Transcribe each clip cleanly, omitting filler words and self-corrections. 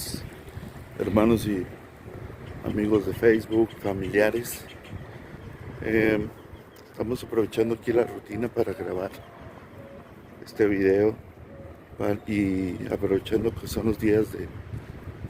días, hermanos y amigos de Facebook, familiares. Estamos aprovechando aquí la rutina para grabar este video y aprovechando que son los días de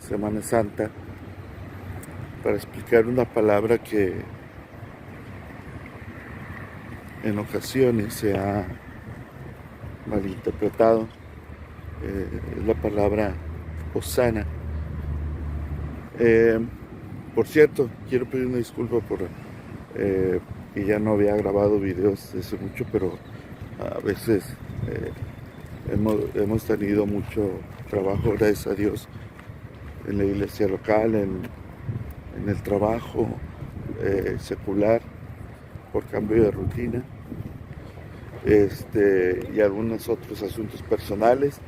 Semana Santa para explicar una palabra que en ocasiones se ha malinterpretado. Es la palabra Hosana. Por cierto, quiero pedir una disculpa por que ya no había grabado videos desde mucho, pero a veces hemos tenido mucho trabajo, gracias a Dios, en la iglesia local, en el trabajo secular, por cambio de rutina, y algunos otros asuntos personales.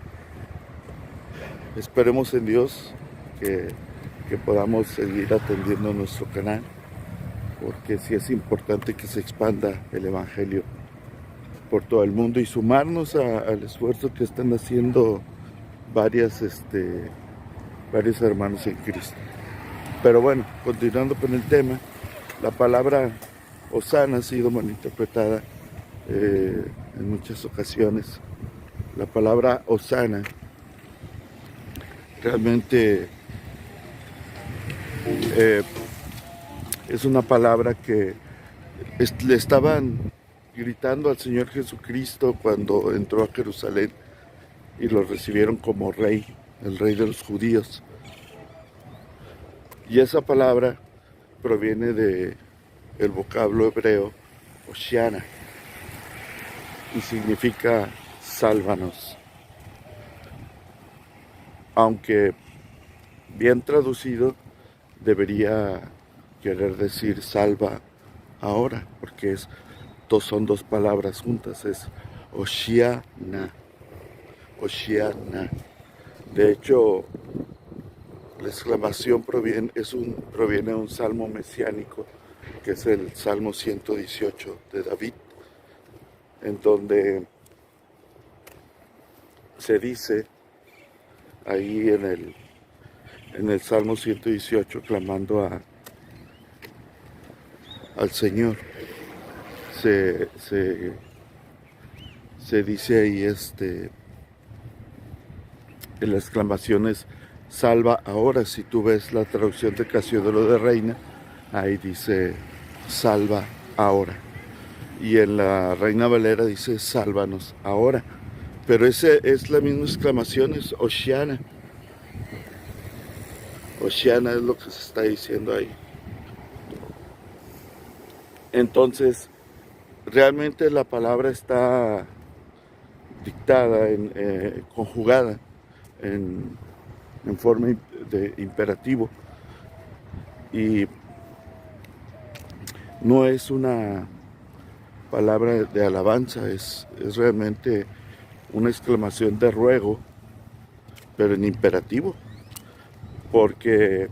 Esperemos en Dios que podamos seguir atendiendo nuestro canal, porque sí es importante que se expanda el Evangelio por todo el mundo y sumarnos al esfuerzo que están haciendo varios hermanos en Cristo. Pero bueno, continuando con el tema, la palabra Hosana ha sido malinterpretada en muchas ocasiones. La palabra Hosana realmente es una palabra que le estaban gritando al Señor Jesucristo cuando entró a Jerusalén y lo recibieron como rey, el rey de los judíos. Y esa palabra proviene del vocablo hebreo Hoshiana y significa sálvanos. Aunque bien traducido debería querer decir salva ahora, porque son dos palabras juntas, es Hoshiana. Hoshiana. De hecho, la exclamación proviene de un salmo mesiánico, que es el Salmo 118 de David, en donde se dice ahí en el Salmo 118, clamando al Señor, se dice ahí en las exclamaciones salva ahora. Si tú ves la traducción de Casiodoro de Reina, ahí dice salva ahora, y en la Reina Valera dice sálvanos ahora, pero ese es la misma exclamación, es Hoshiana. Hoshiana es lo que se está diciendo ahí. Entonces, realmente la palabra está dictada, conjugada en forma de imperativo, y no es una palabra de alabanza, es realmente una exclamación de ruego, pero en imperativo, porque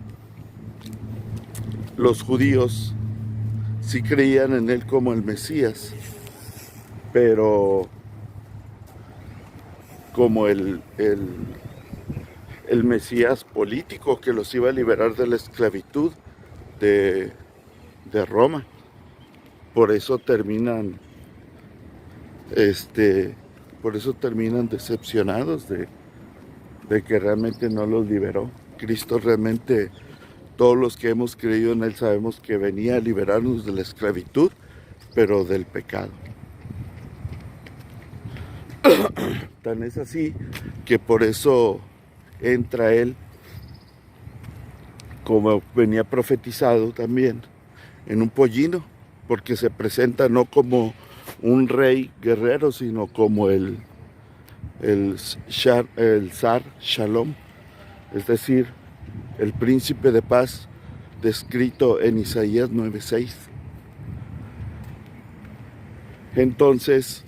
los judíos sí creían en él como el Mesías, pero como el Mesías político que los iba a liberar de la esclavitud de Roma. Por eso terminan decepcionados de que realmente no los liberó. Cristo realmente, todos los que hemos creído en él sabemos que venía a liberarnos de la esclavitud, pero del pecado. Tan es así que por eso entra él, como venía profetizado también, en un pollino, porque se presenta no como un rey guerrero, sino como el Sar Shalom, es decir, el príncipe de paz descrito en Isaías 9:6. Entonces,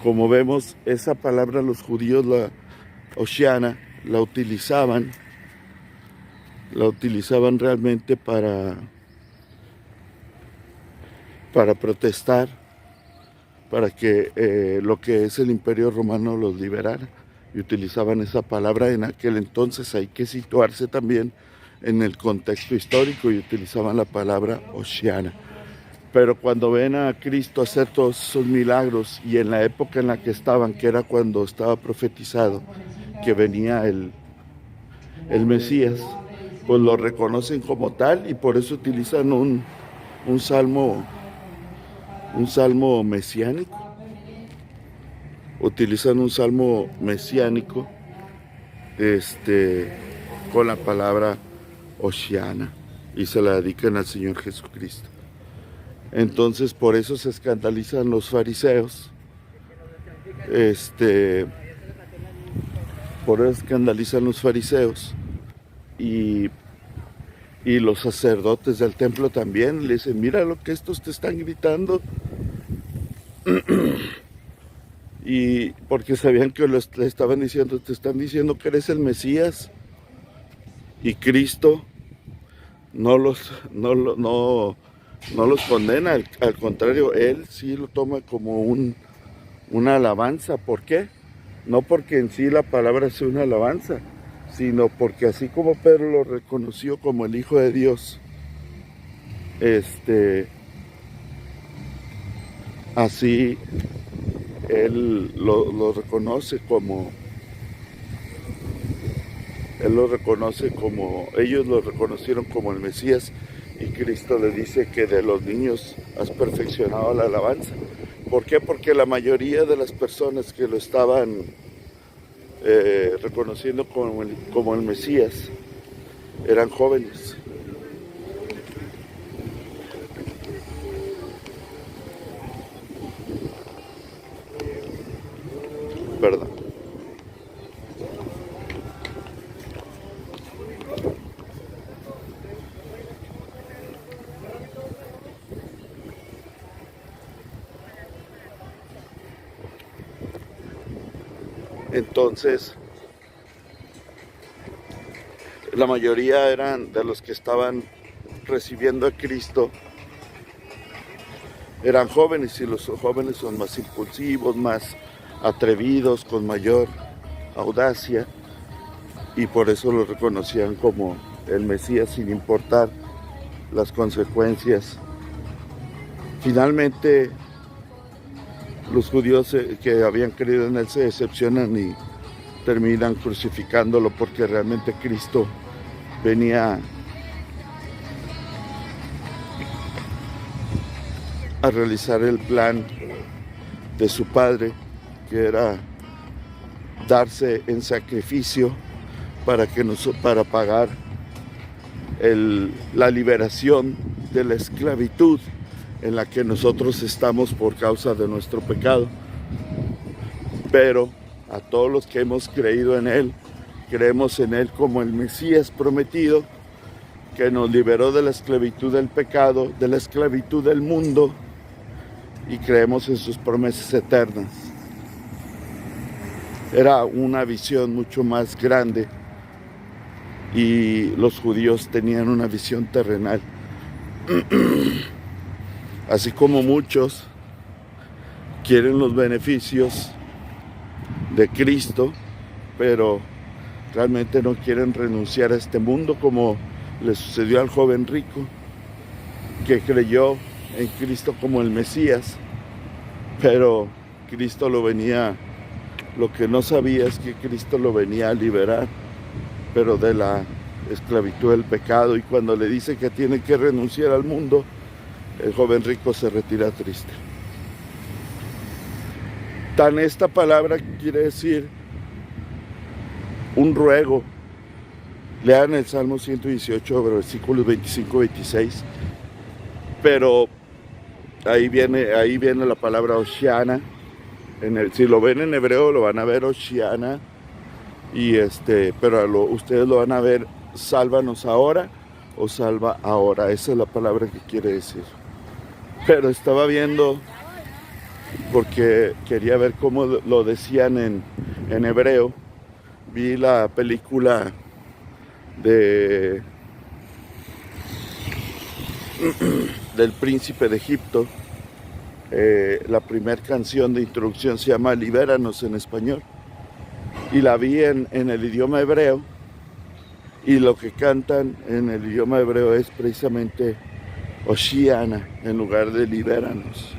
como vemos, esa palabra los judíos, la Hoshiana, la utilizaban realmente para protestar, para que lo que es el Imperio Romano los liberara. y utilizaban esa palabra en aquel entonces. Hay que situarse también en el contexto histórico y utilizaban la palabra Hoshiana. Pero cuando ven a Cristo hacer todos esos milagros y en la época en la que estaban, que era cuando estaba profetizado que venía el Mesías, pues lo reconocen como tal y por eso utilizan un salmo mesiánico. Utilizan un salmo mesiánico con la palabra Hoshiana y se la dedican al Señor Jesucristo. Entonces por eso se escandalizan los fariseos, por eso escandalizan los fariseos y los sacerdotes del templo también. Le dicen, mira lo que estos te están gritando. Y porque sabían que le estaban diciendo, te están diciendo que eres el Mesías. Y Cristo no los condena, al contrario, Él sí lo toma como una alabanza. ¿Por qué? No porque en sí la palabra sea una alabanza, sino porque así como Pedro lo reconoció como el Hijo de Dios, así Él lo reconoce como... ellos lo reconocieron como el Mesías, y Cristo le dice que de los niños has perfeccionado la alabanza. ¿Por qué? Porque la mayoría de las personas que lo estaban reconociendo como el Mesías eran jóvenes. ¿Verdad? Entonces, la mayoría eran de los que estaban recibiendo a Cristo, eran jóvenes, y los jóvenes son más impulsivos, más atrevidos, con mayor audacia, y por eso lo reconocían como el Mesías sin importar las consecuencias. Finalmente, los judíos que habían creído en él se decepcionan y terminan crucificándolo, porque realmente Cristo venía a realizar el plan de su Padre, que era darse en sacrificio para pagar la liberación de la esclavitud en la que nosotros estamos por causa de nuestro pecado. Pero a todos los que hemos creído en Él, creemos en Él como el Mesías prometido, que nos liberó de la esclavitud del pecado, de la esclavitud del mundo, y creemos en sus promesas eternas. Era una visión mucho más grande, y los judíos tenían una visión terrenal. Así como muchos quieren los beneficios de Cristo, pero realmente no quieren renunciar a este mundo, como le sucedió al joven rico, que creyó en Cristo como el Mesías, pero Cristo lo que no sabía es que Cristo lo venía a liberar, pero de la esclavitud del pecado. Y cuando le dice que tiene que renunciar al mundo, el joven rico se retira triste. Tan esta palabra quiere decir un ruego. Lean el Salmo 118, versículos 25-26. Pero ahí viene la palabra Hoshiana. Si lo ven en hebreo lo van a ver Hoshiana. Pero ustedes lo van a ver, sálvanos ahora o salva ahora. Esa es la palabra que quiere decir. Pero estaba viendo, porque quería ver cómo lo decían en hebreo. Vi la película del Príncipe de Egipto. La primera canción de introducción se llama Libéranos en español. y la vi en el idioma hebreo, y lo que cantan en el idioma hebreo es precisamente Hoshiana en lugar de libéranos.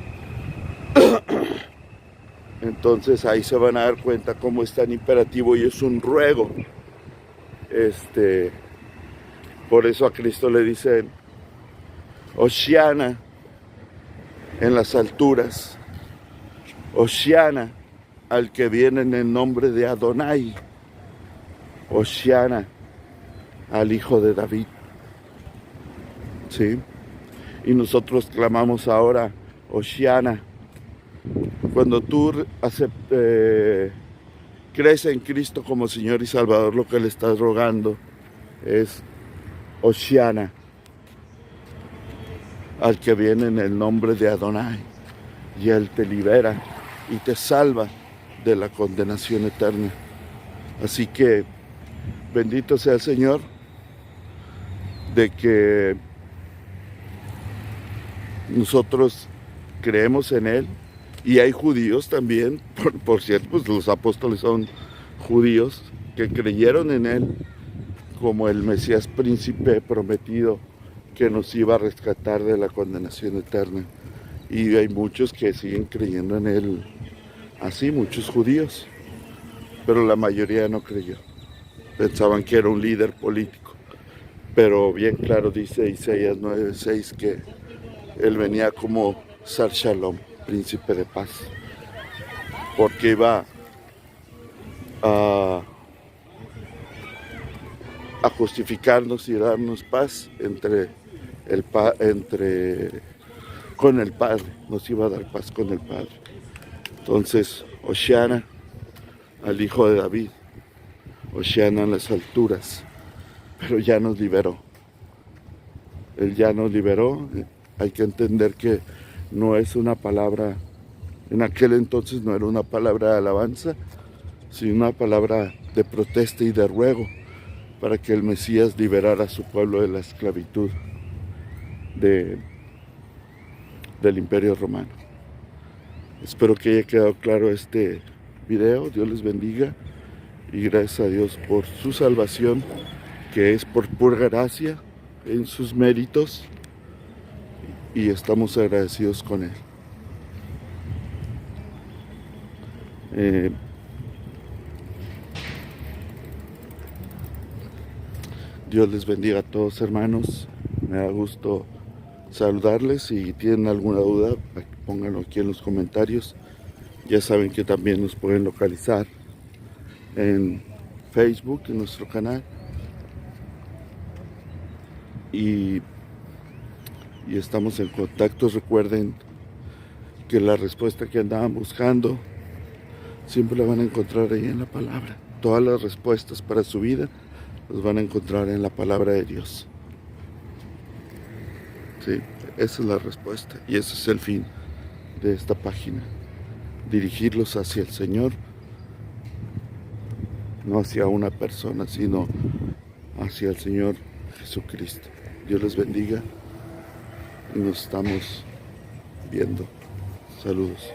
Entonces ahí se van a dar cuenta cómo es tan imperativo y es un ruego. Por eso a Cristo le dicen Hoshiana en las alturas, Hoshiana al que viene en el nombre de Adonai, Hoshiana al hijo de David. ¿Sí? Y nosotros clamamos ahora Hoshiana. Cuando tú crees en Cristo como Señor y Salvador, lo que le estás rogando es Hoshiana al que viene en el nombre de Adonai, y Él te libera y te salva de la condenación eterna. Así que bendito sea el Señor de que nosotros creemos en Él, y hay judíos también, por cierto, pues los apóstoles son judíos que creyeron en Él como el Mesías príncipe prometido que nos iba a rescatar de la condenación eterna. Y hay muchos que siguen creyendo en Él así, muchos judíos, pero la mayoría no creyó. Pensaban que era un líder político, pero bien claro dice Isaías 9:6 que Él venía como Sar Shalom, príncipe de paz, porque iba a justificarnos y darnos paz con el Padre, nos iba a dar paz con el Padre. Entonces, Hoshiana al hijo de David, Hoshiana en las alturas, pero ya nos liberó. Él ya nos liberó. Hay que entender que no es una palabra, en aquel entonces no era una palabra de alabanza, sino una palabra de protesta y de ruego para que el Mesías liberara a su pueblo de la esclavitud del Imperio Romano. Espero que haya quedado claro este video. Dios les bendiga y gracias a Dios por su salvación, que es por pura gracia en sus méritos, y estamos agradecidos con Él. Dios les bendiga a todos, hermanos. Me da gusto saludarles. Si tienen alguna duda, pónganlo aquí en los comentarios. Ya saben que también nos pueden localizar en Facebook, en nuestro canal. Y estamos en contacto. Recuerden que la respuesta que andaban buscando siempre la van a encontrar ahí en la palabra. Todas las respuestas para su vida las van a encontrar en la palabra de Dios. Sí, esa es la respuesta y ese es el fin de esta página. Dirigirlos hacia el Señor, no hacia una persona, sino hacia el Señor Jesucristo. Dios les bendiga y nos estamos viendo. Saludos.